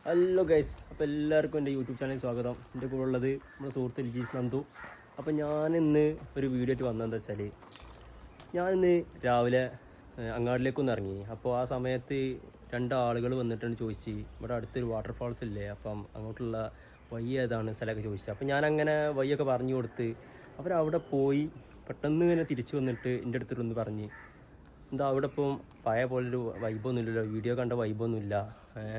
Hello guys, അപ്പോൾ എല്ലാവർക്കും എൻ്റെ യൂട്യൂബ് ചാനലിൽ സ്വാഗതം. എൻ്റെ കൂടെ ഉള്ളത് നമ്മുടെ സുഹൃത്ത് ലിജീസ് നന്ദു. അപ്പോൾ ഞാനിന്ന് ഒരു വീഡിയോ ആയിട്ട് വന്നതെന്ന് വെച്ചാൽ, ഞാനിന്ന് രാവിലെ അങ്ങാടിലേക്കൊന്ന് ഇറങ്ങി. അപ്പോൾ ആ സമയത്ത് രണ്ടാളുകൾ വന്നിട്ടാണ് ചോദിച്ച്, ഇവിടെ അടുത്തൊരു വാട്ടർഫാൾസ് ഇല്ലേ, അപ്പം അങ്ങോട്ടുള്ള വഴി ഏതാണ് സ്ഥലമൊക്കെ ചോദിച്ചത്. അപ്പോൾ ഞാനങ്ങനെ വഴിയൊക്കെ പറഞ്ഞു കൊടുത്ത് അവരവിടെ പോയി. പെട്ടെന്ന് ഇങ്ങനെ തിരിച്ചു വന്നിട്ട് എൻ്റെ അടുത്തൊന്ന് പറഞ്ഞ്, എന്താ അവിടെ ഇപ്പം പഴയ പോലൊരു വൈബൊന്നും ഇല്ലല്ലോ, വീഡിയോ കണ്ട വൈബൊന്നുമില്ല,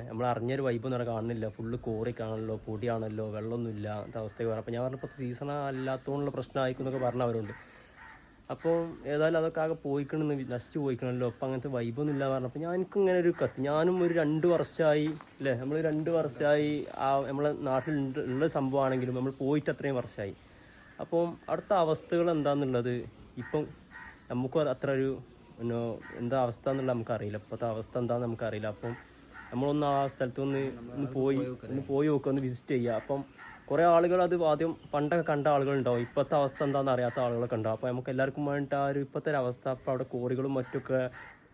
നമ്മൾ അറിഞ്ഞൊരു വൈബൊന്നും അവിടെ കാണുന്നില്ല, ഫുള്ള് കോറിക്കാണല്ലോ, പൊടിയാണല്ലോ, വെള്ളമൊന്നുമില്ല അങ്ങനത്തെ അവസ്ഥയൊക്കെ പറഞ്ഞു. അപ്പോൾ ഞാൻ പറഞ്ഞപ്പോൾ സീസൺ അല്ലാത്തതുകൊണ്ടുള്ള പ്രശ്നമായിരിക്കും എന്നൊക്കെ പറഞ്ഞവരുണ്ട്. അപ്പോൾ ഏതായാലും അതൊക്കെ ആകെ പോയിക്കണമെന്ന് നശിച്ചു പോയിക്കണമല്ലോ, അപ്പം അങ്ങനത്തെ വൈബൊന്നും ഇല്ല പറഞ്ഞപ്പോൾ എനിക്കിങ്ങനെ ഒരു കത്ത്. ഞാനും ഒരു 2 വർഷമായി അല്ലേ, നമ്മൾ 2 വർഷമായി നമ്മളെ നാട്ടിൽ ഉള്ള സംഭവമാണെങ്കിലും നമ്മൾ പോയിട്ട് അത്രയും വർഷമായി. അപ്പം അടുത്ത അവസ്ഥകൾ എന്താണെന്നുള്ളത് ഇപ്പം നമുക്കും അത്ര ഒരു എന്താ അവസ്ഥ എന്നുള്ളത് നമുക്കറിയില്ല. ഇപ്പോഴത്തെ അവസ്ഥ എന്താണെന്ന് നമുക്കറിയില്ല. അപ്പം നമ്മളൊന്ന് ആ സ്ഥലത്ത് ഒന്ന് പോയി നോക്കുക, ഒന്ന് വിസിറ്റ് ചെയ്യുക. അപ്പം കുറേ ആളുകൾ അത് ആദ്യം പണ്ടൊക്കെ കണ്ട ആളുകളുണ്ടാവും, ഇപ്പോഴത്തെ അവസ്ഥ എന്താണെന്ന് അറിയാത്ത ആളുകളൊക്കെ ഉണ്ടാവും. അപ്പോൾ നമുക്ക് എല്ലാവർക്കും വേണ്ടിയിട്ട് ആ ഒരു ഇപ്പോഴത്തെ ഒരു അവസ്ഥ, അപ്പോൾ അവിടെ കോറികളും മറ്റൊക്കെ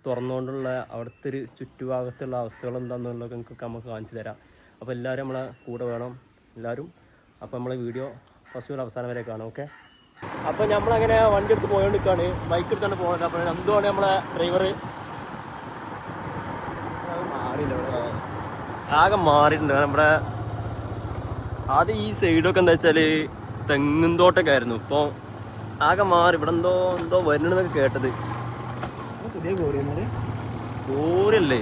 തുറന്നുകൊണ്ടുള്ള അവിടുത്തെ ഒരു ചുറ്റുഭാഗത്തുള്ള അവസ്ഥകൾ എന്താണെന്നുള്ളതൊക്കെ നമുക്ക് കാണിച്ചു തരാം. അപ്പോൾ എല്ലാവരും നമ്മളെ കൂടെ വേണം എല്ലാവരും. അപ്പോൾ നമ്മളെ വീഡിയോ ഫസ്റ്റ് മുതൽ അവസാനം വരെ കാണാം. ഓക്കെ. അപ്പോൾ നമ്മളങ്ങനെ വണ്ടി എടുത്ത് പോയോണ്ടിരിക്കുകയാണ്, ബൈക്ക് എടുത്താണ് പോകുന്നത്. അപ്പോൾ എന്തുകൊണ്ട് നമ്മളെ ഡ്രൈവർ ആകെ മാറിയിട്ടുണ്ട്. നമ്മുടെ ആദ്യം ഈ സൈഡൊക്കെ എന്താ വെച്ചാൽ തെങ്ങും തോട്ടൊക്കെ ആയിരുന്നു, ഇപ്പോൾ ആകെ മാറി. ഇവിടെ എന്തോ വരണമെന്നൊക്കെ കേട്ടത്. പുതിയ കോറിയല്ലേ,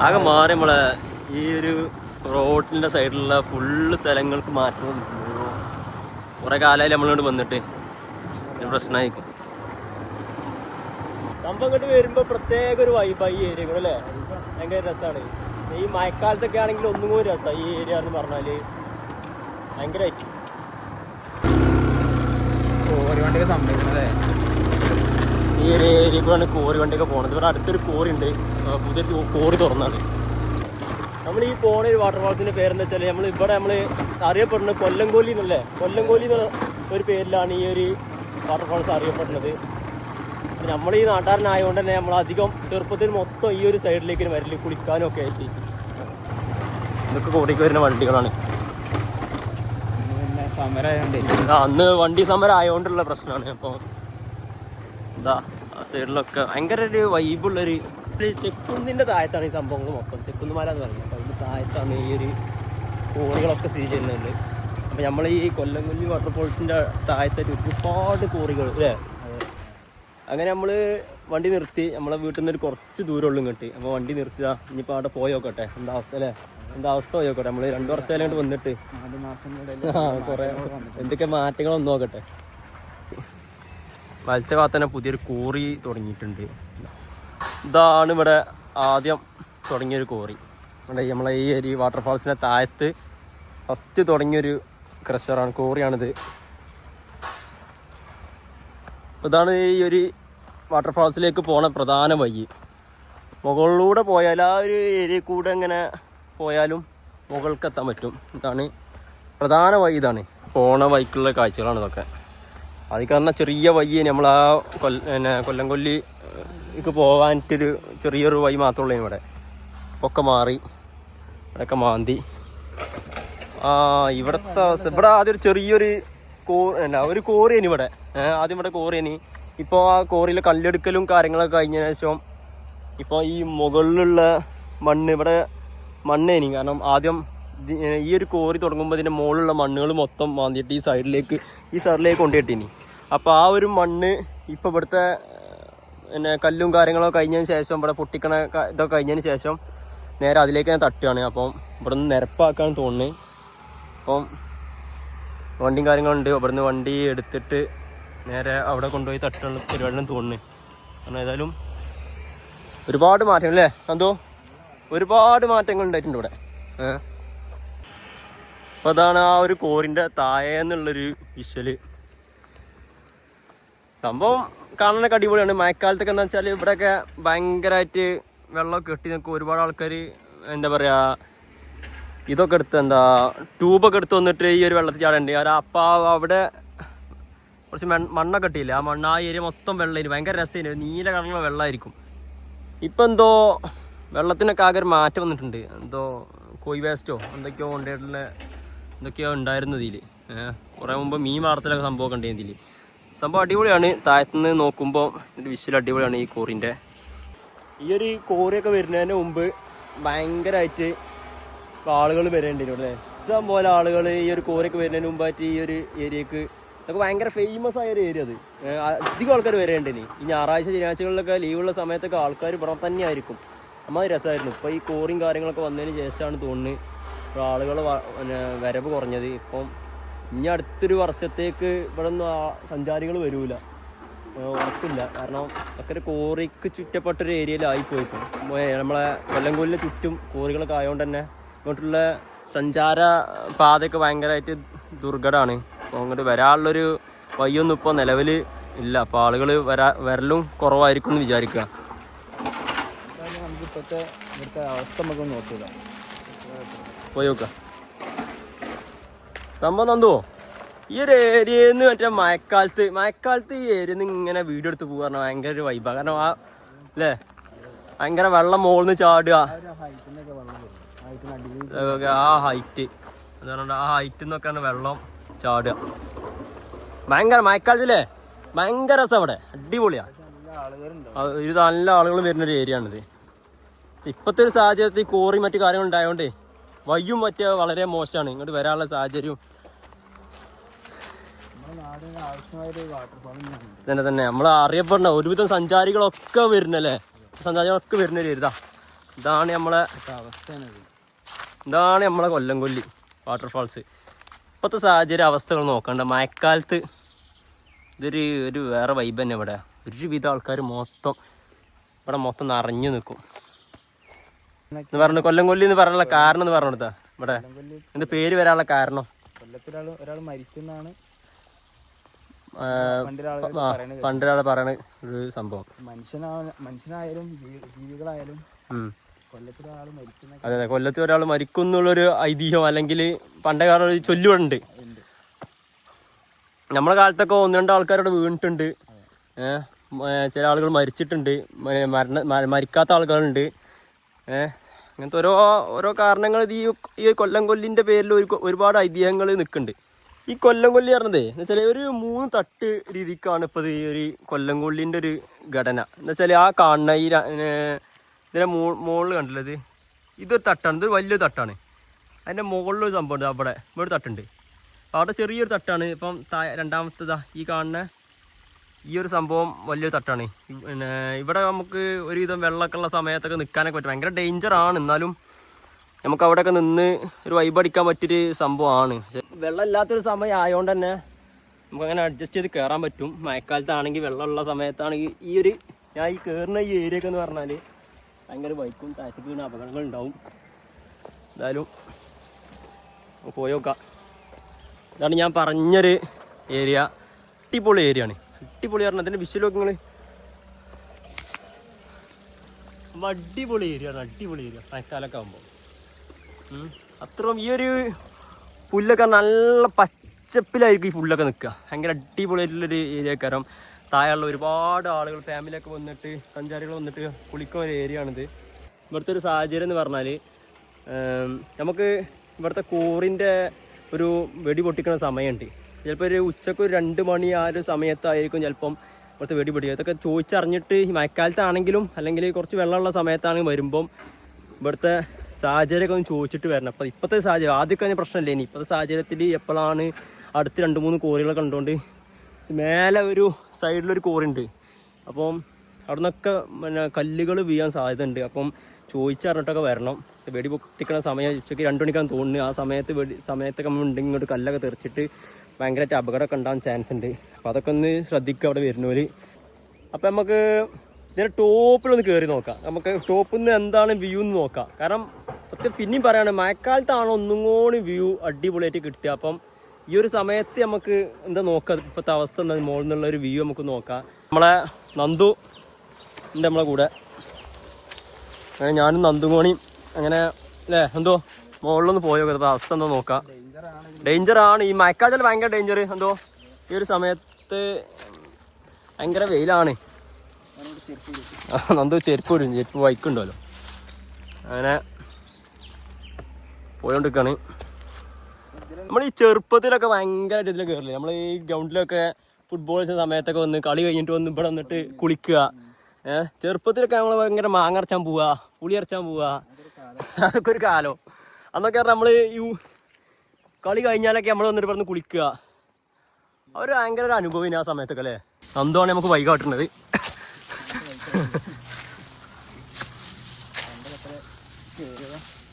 ആകെ മാറി. നമ്മളെ ഈ ഒരു റോഡിൻ്റെ സൈഡിലുള്ള ഫുള്ള് സ്ഥലങ്ങൾക്ക് മാറ്റം. കുറേ കാലമായി നമ്മളിങ്ങോട്ട് വന്നിട്ട് ഒരു പ്രശ്നമായിരിക്കും. സംഭവം ഇങ്ങോട്ട് വരുമ്പോൾ പ്രത്യേക ഒരു വൈബായി ഈ ഏരിയ അല്ലേ, ഭയങ്കര രസമാണ്. ഈ മഴക്കാലത്തൊക്കെ ആണെങ്കിൽ ഒന്നും കൂടി രസമാണ് ഈ ഏരിയ എന്ന് പറഞ്ഞാൽ, ഭയങ്കരമായിട്ട്. കോറി വണ്ടിയൊക്കെ സംഭവിക്കണല്ലേ, ഈ ഒരു ഏരിയ കൂടെയാണ് കോറി വണ്ടിയൊക്കെ പോകുന്നത്. ഇവിടെ അടുത്തൊരു കോറി ഉണ്ട്, പുതിയൊരു കോറി തുറന്നാണ്. നമ്മൾ ഈ പോണ ഒരു വാട്ടർഫാൾസിൻ്റെ പേരെന്ന് വെച്ചാൽ, നമ്മൾ അറിയപ്പെടുന്നത് കൊല്ലംകോലി എന്നല്ലേ, കൊല്ലംകോലി എന്നുള്ള ഒരു പേരിലാണ് ഈ ഒരു വാട്ടർഫാൾസ് അറിയപ്പെടുന്നത്. നമ്മൾ ഈ നാട്ടുകാരനായതുകൊണ്ട് തന്നെ നമ്മളധികം ചെറുപ്പത്തിൽ മൊത്തം ഈ ഒരു സൈഡിലേക്ക് വരല്, കുളിക്കാനും ഒക്കെ ആയിട്ട്. ഇതൊക്കെ കോറിക്ക് വരുന്ന വണ്ടികളാണ്. അന്ന് വണ്ടി സമരം ആയതുകൊണ്ടുള്ള പ്രശ്നമാണ്. അപ്പോൾ എന്താ ആ സൈഡിലൊക്കെ ഭയങ്കര ഒരു വൈബുള്ളൊരു ചെക്കുന്നിൻ്റെ താഴത്താണ് ഈ സംഭവങ്ങൾ മൊത്തം. ചെക്കുന്നുമല എന്ന് പറയുന്നത്. അപ്പോൾ അതിൻ്റെ താഴത്താണ് ഈ ഒരു കോറികളൊക്കെ സ്ഥിതി ചെയ്യുന്നുണ്ട്. അപ്പോൾ നമ്മൾ ഈ കൊല്ലംകൊല്ലി വാട്ടർഫോൾസിൻ്റെ താഴത്തായിട്ട് ഒരുപാട് കോറികൾ അല്ലേ. അങ്ങനെ നമ്മൾ വണ്ടി നിർത്തി, നമ്മളെ വീട്ടിൽ നിന്ന് ഒരു കുറച്ച് ദൂരമുള്ളൂ ഇങ്ങോട്ട്. അപ്പോൾ വണ്ടി നിർത്തുക, ഇനിയിപ്പോൾ അവിടെ പോയോക്കട്ടെ എന്താ അവസ്ഥ അല്ലേ, എന്താ അവസ്ഥ പോയോക്കട്ടെ. നമ്മൾ 2 വർഷമായാലും കൊണ്ട് വന്നിട്ട് കുറേ എന്തൊക്കെ മാറ്റങ്ങളൊന്നും നോക്കട്ടെ. വലത്തെ ഭാഗത്ത് തന്നെ പുതിയൊരു കോറി തുടങ്ങിയിട്ടുണ്ട്. ഇതാണ് ഇവിടെ ആദ്യം തുടങ്ങിയൊരു കോറി. നമ്മളെ ഈ ഒരു വാട്ടർഫാൾസിൻ്റെ താഴത്ത് ഫസ്റ്റ് തുടങ്ങിയൊരു ക്രഷറാണ്, കോറിയാണിത്. ഇതാണ് ഈ ഒരു വാട്ടർഫാൾസിലേക്ക് പോണ പ്രധാന വഴി. മുകളിലൂടെ പോയാൽ ആ ഒരു ഏരിയ കൂടെ ഇങ്ങനെ പോയാലും മുകൾക്ക് എത്താൻ പറ്റും. ഇതാണ് പ്രധാന വഴി. ഇതാണ് പോണ വഴിക്കുള്ള കാഴ്ചകളാണ് ഇതൊക്കെ. അതിൽ കാരണം ചെറിയ വഴി നമ്മൾ ആ കൊല്ലംകൊല്ലിക്ക് പോകാനായിട്ടൊരു ചെറിയൊരു വഴി മാത്രമേ ഉള്ളൂ. ഇവിടെ ഒക്കെ മാറി, ഇവിടെയൊക്കെ മാന്തി. ഇവിടുത്തെ അവസ്ഥ, ഇവിടെ ആദ്യം ഒരു ചെറിയൊരു ഒരു കോറിയനി ഇവിടെ. ആദ്യം ഇവിടെ കോറിയനി. ഇപ്പോൾ ആ കോറിയിൽ കല്ലെടുക്കലും കാര്യങ്ങളൊക്കെ കഴിഞ്ഞതിന് ശേഷം ഇപ്പോൾ ഈ മുകളിലുള്ള മണ്ണ്, ഇവിടെ മണ്ണേനി. കാരണം ആദ്യം ഈ ഒരു കോറി തുടങ്ങുമ്പോൾ ഇതിൻ്റെ മുകളിലുള്ള മണ്ണുകൾ മൊത്തം മാന്തിയിട്ട് ഈ സൈഡിലേക്ക് കൊണ്ടുപോയിട്ടിനി. അപ്പോൾ ആ ഒരു മണ്ണ് ഇപ്പോൾ ഇവിടുത്തെ കല്ലും കാര്യങ്ങളൊക്കെ കഴിഞ്ഞതിന് ശേഷം, ഇവിടെ പൊട്ടിക്കണ ഇതൊക്കെ കഴിഞ്ഞതിന് ശേഷം നേരെ അതിലേക്ക് ഞാൻ തട്ടുകയാണ്. അപ്പം ഇവിടെ നിന്ന് നിരപ്പാക്കാൻ തോന്നുന്നത്. അപ്പം വണ്ടിയും കാര്യങ്ങളുണ്ട്. ഇവിടുന്ന് വണ്ടി എടുത്തിട്ട് നേരെ അവിടെ കൊണ്ടുപോയി തട്ടുള്ള പരിപാടിയും തോന്നുന്നു. കാരണം ഏതായാലും ഒരുപാട് മാറ്റങ്ങൾ അല്ലേ എന്തോ, ഒരുപാട് മാറ്റങ്ങൾ ഉണ്ടായിട്ടുണ്ട് ഇവിടെ. അപ്പോൾ അതാണ് ആ ഒരു കോറിൻ്റെ താഴെന്നുള്ളൊരു വിഷ്വല്. സംഭവം കാണാനൊക്കെ അടിപൊളിയാണ്. മഴക്കാലത്തൊക്കെ എന്താ വെച്ചാൽ ഇവിടെയൊക്കെ ഭയങ്കരമായിട്ട് വെള്ളമൊക്കെ കെട്ടി നിൽക്കും. ഒരുപാട് ആൾക്കാർ എന്താ പറയുക, ഇതൊക്കെ എടുത്ത് ട്യൂബൊക്കെ എടുത്ത് വന്നിട്ട് ഈ ഒരു വെള്ളത്തിൽ ചാടുന്നുണ്ട്. കാരണം അപ്പോൾ അവിടെ കുറച്ച് മണ്ണൊക്കെ ഇട്ടില്ല, ആ മണ്ണ് ആ ഏരിയ മൊത്തം വെള്ളമായിരുന്നു. ഭയങ്കര രസമായിരുന്നു, നീല കളറുള്ള വെള്ളമായിരിക്കും. ഇപ്പം എന്തോ വെള്ളത്തിനൊക്കെ ആകെ ഒരു മാറ്റം വന്നിട്ടുണ്ട്. എന്തോ കോഴി വേസ്റ്റോ എന്തൊക്കെയോ ഉണ്ടായിരുന്നു ഇതിൽ. കുറേ മുമ്പ് മീൻ വളർത്തലൊക്കെ സംഭവമൊക്കെ ഉണ്ട് ഇതിൽ. സംഭവം അടിപൊളിയാണ്. താഴത്തുനിന്ന് നോക്കുമ്പോൾ ഒരു വിഷ്വൽ അടിപൊളിയാണ് ഈ കോറിൻ്റെ. ഈ ഒരു കോറിയൊക്കെ വരുന്നതിന് മുമ്പ് ഭയങ്കരമായിട്ട് ആളുകൾ വരേണ്ടിയിരുന്നു അല്ലേ. ഇഷ്ടം പോലെ ആളുകൾ ഈ ഒരു കോറിയൊക്കെ വരുന്നതിന് മുമ്പായിട്ട് ഈ ഒരു ഏരിയക്ക് അതൊക്കെ ഭയങ്കര ഫേമസ് ആയ ഒരു ഏരിയ. അത് അധികം ആൾക്കാർ വരേണ്ടിനി. ഈ ഞായറാഴ്ച ശനിയാഴ്ചകളിലൊക്കെ ലീവുള്ള സമയത്തൊക്കെ ആൾക്കാർ ഇവിടെ തന്നെ ആയിരിക്കും. നമ്മൾ രസമായിരുന്നു. ഇപ്പോൾ ഈ കോറിയും കാര്യങ്ങളൊക്കെ വന്നതിന് ശേഷമാണ് തോന്നുന്നത് ആളുകൾ വരവ് കുറഞ്ഞത്. ഇപ്പം ഇനി അടുത്തൊരു വർഷത്തേക്ക് ഇവിടെ ഒന്നും സഞ്ചാരികൾ വരൂല, ഉറപ്പില്ല. കാരണം ഒക്കെ ഒരു കോറിക്ക് ചുറ്റപ്പെട്ടൊരു ഏരിയയിലായിപ്പോയി. ഇപ്പം നമ്മളെ കൊല്ലംകോലിന് ചുറ്റും കോറികളൊക്കെ ആയതുകൊണ്ട് തന്നെ ഇങ്ങോട്ടുള്ള സഞ്ചാര പാതയൊക്കെ ഭയങ്കരമായിട്ട് ദുർഘടമാണ്. അപ്പോൾ അങ്ങോട്ട് വരാനുള്ളൊരു വഴിയൊന്നും ഇപ്പോൾ നിലവിൽ ഇല്ല. അപ്പോൾ ആളുകൾ വരലും കുറവായിരിക്കും എന്ന് വിചാരിക്കുക. നമുക്കിപ്പോഴത്തെ ഇവിടുത്തെ അവസ്ഥ നമുക്ക് നോക്കില്ല, പോയി നോക്കാം. സംഭവം നന്ദുവോ ഈ ഒരു ഏരിയയിൽ നിന്ന് മറ്റേ മഴക്കാലത്ത് ഈ ഏരിയയിൽ നിന്ന് ഇങ്ങനെ വീഡിയോ എടുത്ത് പോകുക പറഞ്ഞാൽ ഭയങ്കര ഒരു വൈബാണ്. കാരണം ആ അല്ലേ ഭയങ്കര വെള്ളം മുകളിൽ നിന്ന് ചാടുക, ആ ഹൈറ്റ് എന്താ ആ ഹൈറ്റിൽ നിന്നൊക്കെയാണ് വെള്ളം ചാടുക. ഭയങ്കര മഴക്കാലത്തില്ലേ ഭയങ്കര രസം. അവിടെ അടിപൊളിയാണ്. ഇത് നല്ല ആളുകൾ വരുന്നൊരു ഏരിയ ആണിത്. ഇപ്പോഴത്തെ ഒരു സാഹചര്യത്തിൽ കോറി മറ്റു കാര്യങ്ങൾ ഉണ്ടായതുകൊണ്ട് വയ്യും മറ്റേ വളരെ മോശമാണ്. ഇങ്ങോട്ട് വരാനുള്ള സാഹചര്യവും തന്നെ നമ്മൾ അറിയപ്പെടുന്ന ഒരുവിധം സഞ്ചാരികളൊക്കെ വരുന്നല്ലേ. സഞ്ചാരികളൊക്കെ വരുന്നൊരു ഏരിയ ഇതാണ് നമ്മളെ കൊല്ലംകൊല്ലി വാട്ടർഫാൾസ്. ഇപ്പോഴത്തെ സാഹചര്യ അവസ്ഥകൾ നോക്കണ്ട. മഴക്കാലത്ത് ഒരു വേറെ വൈബ് തന്നെ. ഇവിടെ ഒരുവിധം ആൾക്കാർ ഇവിടെ മൊത്തം നിറഞ്ഞു നിൽക്കും എന്ന് പറഞ്ഞു. കൊല്ലംകൊല്ലി എന്ന് പറയാനുള്ള കാരണം എന്ന് പറഞ്ഞു കൊടുത്താ ഇവിടെ എന്ത് പേര് വരാനുള്ള കാരണം ഒരാൾ മരിക്കുന്നതാണ് പണ്ടൊരാൾ പറയണ ഒരു സംഭവം. മനുഷ്യനായാലും ജീവികളായാലും അതെ കൊല്ലത്തിൽ ഒരാൾ മരിക്കും എന്നുള്ളൊരു ഐതിഹ്യം അല്ലെങ്കിൽ പണ്ടേ കാലം ഒരു ചൊല്ലുണ്ട്. നമ്മളെ കാലത്തൊക്കെ 1-2 ആൾക്കാരോട് വീണിട്ടുണ്ട്. ചില ആളുകൾ മരിച്ചിട്ടുണ്ട്, മരിക്കാത്ത ആൾക്കാരുണ്ട്. അങ്ങനത്തെ ഓരോ കാരണങ്ങൾ ഈ കൊല്ലംകൊല്ലിൻ്റെ പേരിൽ ഒരുപാട് ഐതിഹ്യങ്ങൾ നിൽക്കുന്നുണ്ട്. ഈ കൊല്ലംകൊല്ലി പറഞ്ഞതേ എന്ന് വെച്ചാൽ ഒരു 3 തട്ട് രീതിക്കാണ് ഇപ്പോൾ ഈ ഒരു കൊല്ലംകൊല്ലിൻ്റെ ഒരു ഘടന. എന്ന് വെച്ചാൽ ആ കാണുന്ന ഇതിൻ്റെ മുകളിൽ കണ്ടുള്ളത് ഇതൊരു തട്ടാണ്. ഇതൊരു വലിയൊരു തട്ടാണ്. അതിൻ്റെ മുകളിലൊരു സംഭവമുണ്ട്. ഇവിടെ ഒരു തട്ടുണ്ട്. അവിടെ ചെറിയൊരു തട്ടാണ്. ഇപ്പം രണ്ടാമത്തേതാ ഈ കാണുന്ന ഈ ഒരു സംഭവം വലിയൊരു തട്ടാണ്. പിന്നെ ഇവിടെ നമുക്ക് ഒരുവിധം വെള്ളമൊക്കെ ഉള്ള സമയത്തൊക്കെ നിൽക്കാനൊക്കെ പറ്റും. ഭയങ്കര ഡേഞ്ചറാണ്. എന്നാലും നമുക്ക് അവിടെയൊക്കെ നിന്ന് ഒരു വൈബ് അടിക്കാൻ പറ്റിയൊരു സംഭവമാണ്. പക്ഷെ വെള്ളം ഇല്ലാത്തൊരു സമയം ആയതുകൊണ്ട് തന്നെ നമുക്കങ്ങനെ അഡ്ജസ്റ്റ് ചെയ്ത് കയറാൻ പറ്റും. മഴക്കാലത്താണെങ്കിൽ വെള്ളമുള്ള സമയത്താണെങ്കിൽ ഞാൻ ഈ കയറുന്ന ഈ ഏരിയയൊക്കെ എന്ന് പറഞ്ഞാൽ ഭയങ്കര ബൈക്കും താഴത്തേക്ക് വീണ അപകടങ്ങൾ ഉണ്ടാവും. എന്തായാലും പോയി നോക്കാം. ഇതാണ് ഞാൻ പറഞ്ഞൊരു ഏരിയ. അടിപൊളി ഏരിയ ആണ്. അടിപൊളി പറഞ്ഞാൽ അതിൻ്റെ വിഷ്വലൊക്കെ നിങ്ങൾ അടിപൊളി ഏരിയ ആണ്. അടിപൊളി ഏരിയ മഴക്കാലമൊക്കെ ആകുമ്പോൾ അത്രയും ഈ ഒരു പുല്ലൊക്കെ നല്ല പച്ചപ്പിലായിരിക്കും ഈ പുല്ലൊക്കെ നിൽക്കുക. ഭയങ്കര അടിപൊളിയായിട്ടുള്ളൊരു ഏരിയക്കാരം. താഴെയുള്ള ഒരുപാട് ആളുകൾ ഫാമിലിയൊക്കെ വന്നിട്ട് സഞ്ചാരികൾ വന്നിട്ട് കുളിക്കുന്ന ഒരു ഏരിയ ആണിത്. ഇവിടുത്തെ ഒരു സാഹചര്യം എന്ന് പറഞ്ഞാൽ നമുക്ക് ഇവിടുത്തെ കോറിൻ്റെ ഒരു വെടി പൊട്ടിക്കുന്ന സമയമുണ്ട്. ചിലപ്പോൾ ഒരു ഉച്ചക്ക് ഒരു 2 മണി ആ ഒരു സമയത്തായിരിക്കും ചിലപ്പം ഇവിടുത്തെ വെടി പൊട്ടിക്കുക. ഇതൊക്കെ ചോദിച്ചറിഞ്ഞിട്ട് ഈ മഴക്കാലത്താണെങ്കിലും അല്ലെങ്കിൽ കുറച്ച് വെള്ളമുള്ള സമയത്താണെങ്കിൽ വരുമ്പം ഇവിടുത്തെ സാഹചര്യമൊക്കെ ഒന്ന് ചോദിച്ചിട്ട് വരണം. അപ്പോൾ ഇപ്പോഴത്തെ സാഹചര്യം ആദ്യമൊക്കെ അതിന് പ്രശ്നമില്ല. ഇനി ഇപ്പോഴത്തെ സാഹചര്യത്തിൽ എപ്പോഴാണ് അടുത്ത് 2-3 കോറികളൊക്കെ കണ്ടുകൊണ്ട് മേലെ ഒരു സൈഡിലൊരു കോറിയുണ്ട്. അപ്പം അവിടെ നിന്നൊക്കെ പിന്നെ കല്ലുകൾ വീഴാൻ സാധ്യത ഉണ്ട്. അപ്പം ചോദിച്ചറിഞ്ഞിട്ടൊക്കെ വരണം. വെടി പൊട്ടിക്കുന്ന സമയം ഉച്ചയ്ക്ക് 2 മണിക്കാണ് തോന്നുന്നത്. ആ സമയത്തൊക്കെ നമ്മൾ ഉണ്ടെങ്കിൽ ഇങ്ങോട്ട് കല്ലൊക്കെ തെറിച്ചിട്ട് ഭയങ്കരമായിട്ട് അപകടമൊക്കെ ഉണ്ടാകാൻ ചാൻസ് ഉണ്ട്. അപ്പോൾ അതൊക്കെ ഒന്ന് ശ്രദ്ധിക്കുക അവിടെ വരുന്നവർ. അപ്പം നമുക്ക് ഇതിൻ്റെ ടോപ്പിലൊന്ന് കയറി നോക്കാം. നമുക്ക് ടോപ്പിൽ നിന്ന് എന്താണ് വ്യൂ എന്ന് നോക്കാം. കാരണം സത്യം പിന്നെയും പറയാണ് മഴക്കാലത്താണ് ഒന്നും കൂടി വ്യൂ അടിപൊളിയായിട്ട് കിട്ടുക. അപ്പം ഈ ഒരു സമയത്ത് നമുക്ക് എന്താ നോക്കാം, ഇപ്പോഴത്തെ അവസ്ഥ എന്താ, മുകളിൽ നിന്നുള്ള ഒരു വ്യൂ നമുക്ക് നോക്കാം. നമ്മളെ നന്ദു ഉണ്ട് നമ്മളെ കൂടെ. അങ്ങനെ ഞാനും നന്ദുമോണിയും അങ്ങനെ അല്ലേ എന്തോ മുകളിലൊന്ന് പോയോ. അപ്പോൾ അവസ്ഥ എന്താ നോക്കാം. ഡേഞ്ചറാണ് ഈ മഴക്കാലത്തിൽ ഭയങ്കര ഡേഞ്ചർ. എന്തോ ഈ ഒരു സമയത്ത് ഭയങ്കര വെയിലാണ്. നന്ദു ചെരുപ്പ് വരും, ചെരുപ്പ് ബൈക്കുണ്ടല്ലോ. അങ്ങനെ പോയോണ്ടിരിക്കുകയാണ്. നമ്മൾ ഈ ചെറുപ്പത്തിലൊക്കെ ഭയങ്കരമായിട്ട് ഇതിൽ കയറില്ലേ, നമ്മൾ ഈ ഗ്രൗണ്ടിലൊക്കെ ഫുട്ബോൾ കളിച്ച സമയത്തൊക്കെ വന്ന് കളി കഴിഞ്ഞിട്ട് വന്ന് ഇവിടെ വന്നിട്ട് കുളിക്കുക. ചെറുപ്പത്തിലൊക്കെ നമ്മൾ ഭയങ്കര മാങ്ങ അരച്ചാൻ പോവുക, പുളി അരച്ചാൻ പോവുക. അതൊക്കെ ഒരു കാലം. അന്നൊക്കെ പറഞ്ഞാൽ നമ്മൾ ഈ കളി കഴിഞ്ഞാലൊക്കെ നമ്മൾ വന്നിട്ട് പറഞ്ഞ് കുളിക്കുക. അവർ ഭയങ്കര ഒരു അനുഭവം ആ സമയത്തൊക്കെ അല്ലേ. എന്തുമാണ് നമുക്ക് വൈകാട്ടുന്നത്.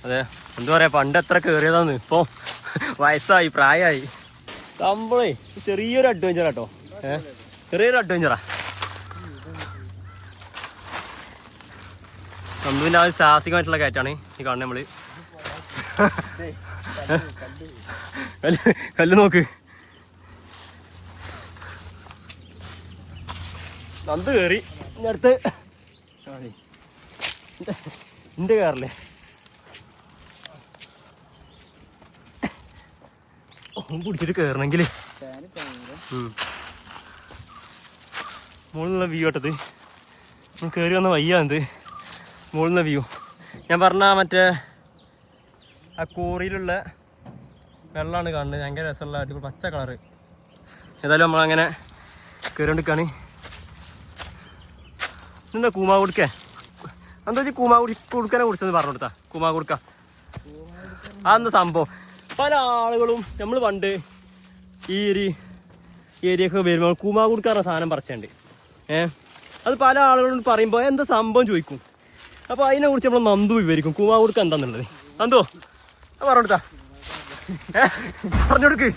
അതെ, എന്താ പറയാ, പണ്ട് എത്ര കയറിയതാന്ന്. ഇപ്പോൾ വയസ്സായി, പ്രായമായി. സംഭവേ ചെറിയൊരു അഡ്വഞ്ചർ കേട്ടോ. ചെറിയൊരു അഡ്വഞ്ചറാ. നന്ദുവിൻ്റെ ആ സാഹസികമായിട്ടുള്ള കയറ്റാണ് ഈ കാണുന്നത്. നമ്മള് കല്ല് നോക്ക്. നന്ദു കയറി. ഇനി അടുത്ത് എൻ്റെ കയറില്ലേ. പിടിച്ചിട്ട് കയറണമെങ്കിൽ മുകളിലുള്ള വ്യൂ കേട്ടത്. കയറി വന്ന വയ്യാന്ത് മുകളിലുള്ള വ്യൂ. ഞാൻ പറഞ്ഞ മറ്റേ ആ കോറിയിലുള്ള വെള്ളമാണ് കാണുന്നത്. ഭയങ്കര രസമുള്ള അടിപൊളി പച്ച കളറ്. ഏതായാലും നമ്മളങ്ങനെ കയറിക്കൊണ്ടിരിക്കുകയാണ്. എന്താ കൂമാ കൊടുക്കേ? എന്താ വെച്ചാൽ കൂമാ കൊടുക്കാനെ കുറിച്ചൊന്ന് പറഞ്ഞു കൊടുത്താ. കൂമാ കൊടുക്ക അതെന്താ സംഭവം? പല ആളുകളും നമ്മൾ പണ്ട് ഈ ഒരു ഏരിയയൊക്കെ വരുമ്പോൾ കൂമാ കൊടുക്കാറുള്ള സാധനം പറിച്ചുണ്ട്. അത് പല ആളുകളും പറയുമ്പോൾ എന്താ സംഭവം ചോദിക്കും. അപ്പോൾ അതിനെക്കുറിച്ച് നമ്മൾ നന്ദു വിവരിക്കും. കൂമാ കൊടുക്ക എന്താന്നുള്ളത്. നന്ദു പറഞ്ഞു കൊടുത്താ. പറഞ്ഞു കൊടുക്ക്.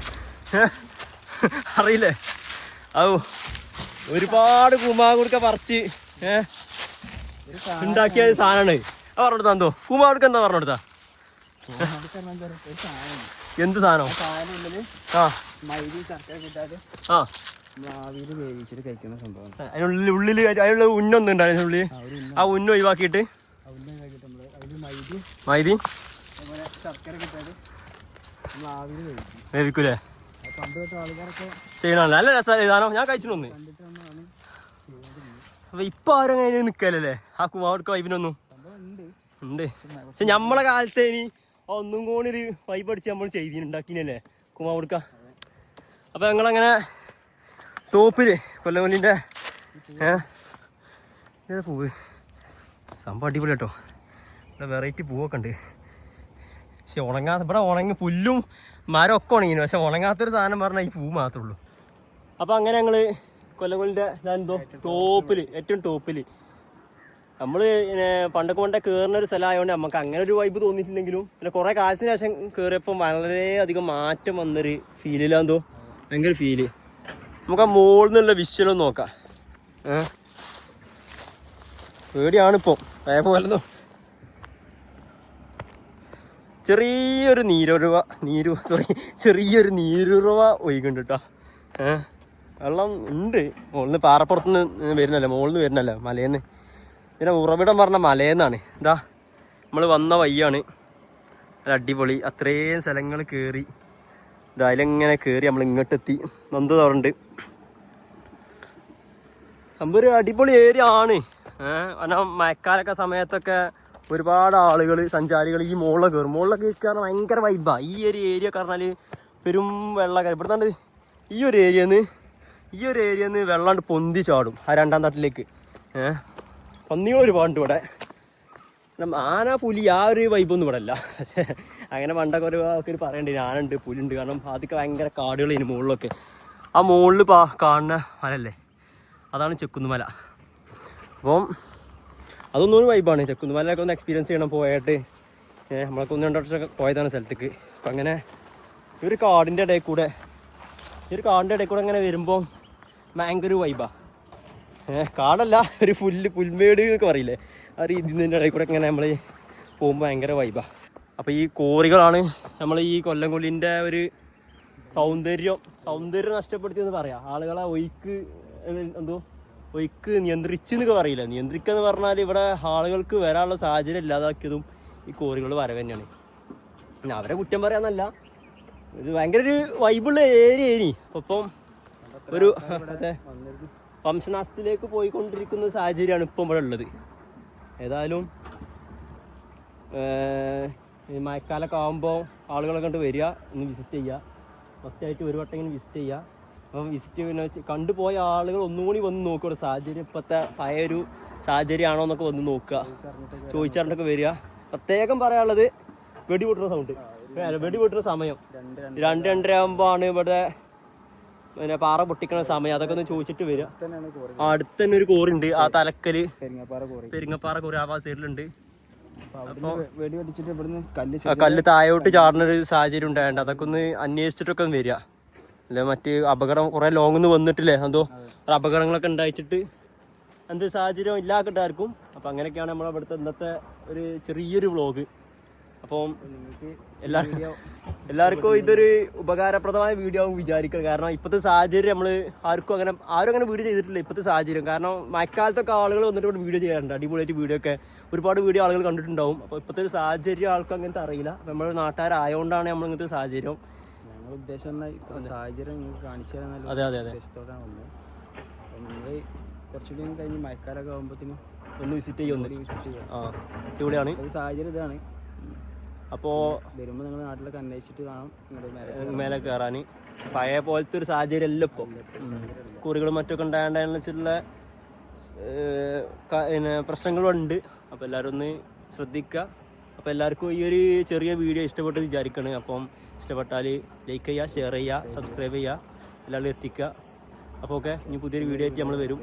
അറിയില്ലേ? ഓ, ഒരുപാട് കൂമാ കൊടുക്ക പറിച്ച് ഉണ്ടാക്കിയ സാധനമാണ്. അത് പറഞ്ഞു കൊടുത്താ. എന്തോ കൂമാ കൊടുക്ക എന്താ പറഞ്ഞു കൊടുത്താ? എന്ത് സാധനം? അതിനുള്ള ഉന്നൊന്നും ഉണ്ടായിരുന്നു. ഉള്ളിൽ ആ ഉന്ന ഒഴിവാക്കിയിട്ട് മൈദി വേവിക്കൂലേ? ചെയ്യണല്ലോ. നല്ല രസമല്ലേ സാധനം. ഞാൻ കഴിച്ചിട്ടൊന്ന്. അപ്പൊ ഇപ്പൊ ആരും അങ്ങനെ നിക്കല്ലേ ആ കുമാവർക്ക് വൈബിനൊന്നും ഉണ്ട്. പക്ഷെ നമ്മളെ കാലത്ത് ഇനി ഒന്നും കൂടി ഒരു വൈബ് അടിച്ച് നമ്മൾ ചെയ്തിട്ടുണ്ടാക്കിനല്ലേ കുമാവ് കൊടുക്ക. അപ്പം ഞങ്ങളങ്ങനെ ടോപ്പില് കൊല്ലകൊല്ലിൻ്റെ പൂവ് സംഭവം അടിപൊളി കേട്ടോ. ഇവിടെ വെറൈറ്റി പൂവൊക്കെ ഉണ്ട്. പക്ഷെ ഉണങ്ങാത്ത ഇവിടെ ഉണങ്ങി പുല്ലും മരം ഒക്കെ ഉണങ്ങിന്. പക്ഷെ ഉണങ്ങാത്തൊരു സാധനം പറഞ്ഞാൽ ഈ പൂ മാത്രമേ ഉള്ളൂ. അപ്പം അങ്ങനെ ഞങ്ങൾ കൊല്ലകൊല്ലിൻ്റെ എന്തോ ടോപ്പില്, ഏറ്റവും ടോപ്പില് നമ്മൾ പണ്ടൊക്കെ കയറുന്ന ഒരു സ്ഥലമായതുകൊണ്ട് നമുക്ക് അങ്ങനെ ഒരു വൈബ് തോന്നിയിട്ടുണ്ടെങ്കിലും പിന്നെ കുറേ കാലത്തിന് ശേഷം കയറിയപ്പോൾ വളരെയധികം മാറ്റം വന്നൊരു ഫീലില്ലാന്തോ. ഭയങ്കര ഫീല്. നമുക്ക് ആ മുകളിൽ നിന്നുള്ള വിഷ്വലൊന്ന് നോക്കാം. പേടിയാണിപ്പോൾ പോലെന്നോ. ചെറിയൊരു ചെറിയൊരു നീരുറവ ഒഴുകുന്നുണ്ട് കേട്ടോ. വെള്ളം ഉണ്ട്. മുകളിൽ നിന്ന് പാറപ്പുറത്തുനിന്ന് വരുന്നല്ലേ, മുകളിൽ നിന്ന് വരുന്നല്ലേ, മലയിൽ നിന്ന്. ഇതിൻ്റെ ഉറവിടം പറഞ്ഞ മലയെന്നാണ്. ഇതാ നമ്മൾ വന്ന വയ്യാണ്. നല്ല അടിപൊളി. അത്രയും സ്ഥലങ്ങൾ കയറി അതിലെങ്ങനെ കയറി നമ്മൾ ഇങ്ങോട്ടെത്തി. നന്ദു തുറണ്ട് സംഭവം ഒരു അടിപൊളി ഏരിയ ആണ്. കാരണം മഴക്കാലൊക്കെ സമയത്തൊക്കെ ഒരുപാട് ആളുകൾ, സഞ്ചാരികൾ ഈ മുകളിലൊക്കെ കയറും. മുകളിലൊക്കെ കയറാൻ ഭയങ്കര വൈബാണ്. ഈ ഒരു ഏരിയ പറഞ്ഞാൽ പെരും വെള്ളക്കാർ. ഇവിടുന്ന് ഈ ഒരു ഏരിയന്ന് വെള്ളം പൊന്തി ചാടും ആ രണ്ടാം തട്ടിലേക്ക്. പന്നികൾ ഒരുപാടുണ്ട് ഇവിടെ. ആന, പുലി ആ ഒരു വൈബൊന്നും ഇവിടെ അല്ല. പക്ഷേ അങ്ങനെ പണ്ടൊക്കെ ഒരു പറയണ്ട് ആനുണ്ട്, പുലിയുണ്ട്. കാരണം ആദ്യമൊക്കെ ഭയങ്കര കാടുകളായിരുന്നു മുകളിലൊക്കെ. ആ മുകളിൽ കാണുന്ന മലല്ലേ, അതാണ് ചെക്കുന്നുമല. അപ്പം അതൊന്നും ഒരു വൈബാണ്. ചെക്കുന്നുമലയൊക്കെ ഒന്ന് എക്സ്പീരിയൻസ് ചെയ്യണം പോയിട്ട്. നമ്മളൊക്കെ 1-2 വർഷം പോയതാണ് സ്ഥലത്തേക്ക്. അപ്പം അങ്ങനെ ഒരു കാടിൻ്റെ ഇടയിൽ കൂടെ അങ്ങനെ വരുമ്പോൾ ഭയങ്കര വൈബാണ്. കാടല്ല, ഒരു പുൽമേട് എന്നൊക്കെ പറയില്ലേ, ആ രീതിൻ്റെ ഇടയിൽ കൂടെ ഇങ്ങനെ നമ്മൾ പോകുമ്പോൾ ഭയങ്കര വൈബാണ്. അപ്പോൾ ഈ കോറികളാണ് നമ്മൾ ഈ കൊല്ലംകൊല്ലിൻ്റെ ഒരു സൗന്ദര്യം നഷ്ടപ്പെടുത്തിയെന്ന് പറയാം. ആളുകളെ ഒഴുക്ക് നിയന്ത്രിച്ചെന്നൊക്കെ പറയില്ല. നിയന്ത്രിക്കുക എന്ന് പറഞ്ഞാൽ ഇവിടെ ആളുകൾക്ക് വരാനുള്ള സാഹചര്യം ഇല്ലാതാക്കിയതും ഈ കോറികൾ വരവ് തന്നെയാണ്. പിന്നെ അവരെ കുറ്റം പറയാന്നല്ല, ഇത് ഭയങ്കര ഒരു വൈബുള്ള ഏരിയ. അപ്പം ഒരു വംശനാശത്തിലേക്ക് പോയിക്കൊണ്ടിരിക്കുന്ന സാഹചര്യമാണ് ഇപ്പം ഇവിടെ ഉള്ളത്. ഏതായാലും ഈ മഴക്കാലമൊക്കെ ആകുമ്പോൾ ആളുകളൊക്കെ കണ്ട് വരിക, ഒന്ന് വിസിറ്റ് ചെയ്യുക. ഫസ്റ്റായിട്ട് ഒരു വട്ടം ഇങ്ങനെ വിസിറ്റ് ചെയ്യുക. അപ്പം വിസിറ്റ് പിന്നെ കണ്ടുപോയ ആളുകൾ ഒന്നും കൂടി വന്ന് നോക്കുക സാഹചര്യം ഇപ്പോഴത്തെ പഴയൊരു സാഹചര്യമാണോ എന്നൊക്കെ വന്ന് നോക്കുക, ചോദിച്ചറിഞ്ഞൊക്കെ വരിക. പ്രത്യേകം പറയാനുള്ളത് വെടിപൊട്ടുന്ന സൗണ്ട്, വെടിപൊട്ടുന്ന സമയം 2-2:30 ആകുമ്പോൾ ഇവിടെ പിന്നെ പാറ പൊട്ടിക്കുന്ന സമയം. അതൊക്കെ ഒന്ന് ചോദിച്ചിട്ട് വരിക. അടുത്ത് തന്നെ ഒരു കോറുണ്ട്, ആ തലക്കല് പെരിങ്ങപ്പാറ കോറി ആ സൈഡിലുണ്ട്. കല്ല് താഴോട്ട് ചാടുന്നൊരു സാഹചര്യം ഉണ്ടായതുകൊണ്ട് അതൊക്കെ ഒന്ന് അന്വേഷിച്ചിട്ടൊക്കെ ഒന്ന് വരിക. അല്ലെ മറ്റ് അപകടം കുറെ ലോങ്ങിന്ന് വന്നിട്ടില്ലേ, എന്തോ അപകടങ്ങളൊക്കെ ഉണ്ടായിട്ടിട്ട് എന്ത് സാഹചര്യം ഇല്ലാക്കിട്ടായിരിക്കും. അപ്പം അങ്ങനെയൊക്കെയാണ് നമ്മളെ ഇവിടുത്തെ ഇന്നത്തെ ഒരു ചെറിയൊരു വ്ളോഗ്. അപ്പം എല്ലാവർക്കും ഇതൊരു ഉപകാരപ്രദമായ വീഡിയോ ആവും വിചാരിക്കുന്നത്. കാരണം ഇപ്പോഴത്തെ സാഹചര്യം നമ്മൾ ആരും അങ്ങനെ വീഡിയോ ചെയ്തിട്ടില്ല ഇപ്പോഴത്തെ സാഹചര്യം. കാരണം മഴക്കാലത്തൊക്കെ ആളുകൾ വന്നിട്ട് ഇവിടെ വീഡിയോ ചെയ്യാറുണ്ട്, അടിപൊളിയായിട്ട് വീഡിയോ ഒക്കെ ഒരുപാട് വീഡിയോ ആളുകൾ കണ്ടിട്ടുണ്ടാവും. അപ്പോൾ ഇപ്പോഴത്തെ ഒരു സാഹചര്യം ആൾക്കും അങ്ങനത്തെ അറിയില്ല. നമ്മൾ നാട്ടുകാരായതുകൊണ്ടാണ് നമ്മൾ ഇങ്ങനത്തെ സാഹചര്യം. ഞങ്ങളുടെ ഉദ്ദേശം സാഹചര്യം നിങ്ങൾക്ക് കാണിച്ചു തരാൻ അതെ ഉദ്ദേശത്തോടാണ് വന്നത്. അപ്പോൾ നിങ്ങൾ കുറച്ചുകൂടി കഴിഞ്ഞ് മഴക്കാലമൊക്കെ ആകുമ്പോഴത്തേനും ഒന്ന് വിസിറ്റ് ചെയ്യാം. അടിപൊളിയാണ് സാഹചര്യം ഇതാണ്. അപ്പോൾ വരുമ്പോൾ നിങ്ങൾ നാട്ടിലൊക്കെ അന്വേഷിച്ചിട്ട് കാണാം മേലെ കയറാൻ. പഴയ പോലത്തെ ഒരു സാഹചര്യം അല്ല ഇപ്പോൾ, കുറികളും മറ്റൊക്കെ ഉണ്ടായതിനെ വെച്ചിട്ടുള്ള പിന്നെ പ്രശ്നങ്ങളുണ്ട്. അപ്പോൾ എല്ലാവരും ഒന്ന് ശ്രദ്ധിക്കുക. അപ്പോൾ എല്ലാവർക്കും ഈ ഒരു ചെറിയ വീഡിയോ ഇഷ്ടപ്പെട്ട് വിചാരിക്കണം. അപ്പം ഇഷ്ടപ്പെട്ടാൽ ലൈക്ക് ചെയ്യുക, ഷെയർ ചെയ്യുക, സബ്സ്ക്രൈബ് ചെയ്യുക, എല്ലാവരും എത്തിക്കുക. അപ്പോൾ ഓക്കെ, ഇനി പുതിയൊരു വീഡിയോ ആയിട്ട് നമ്മൾ വരും.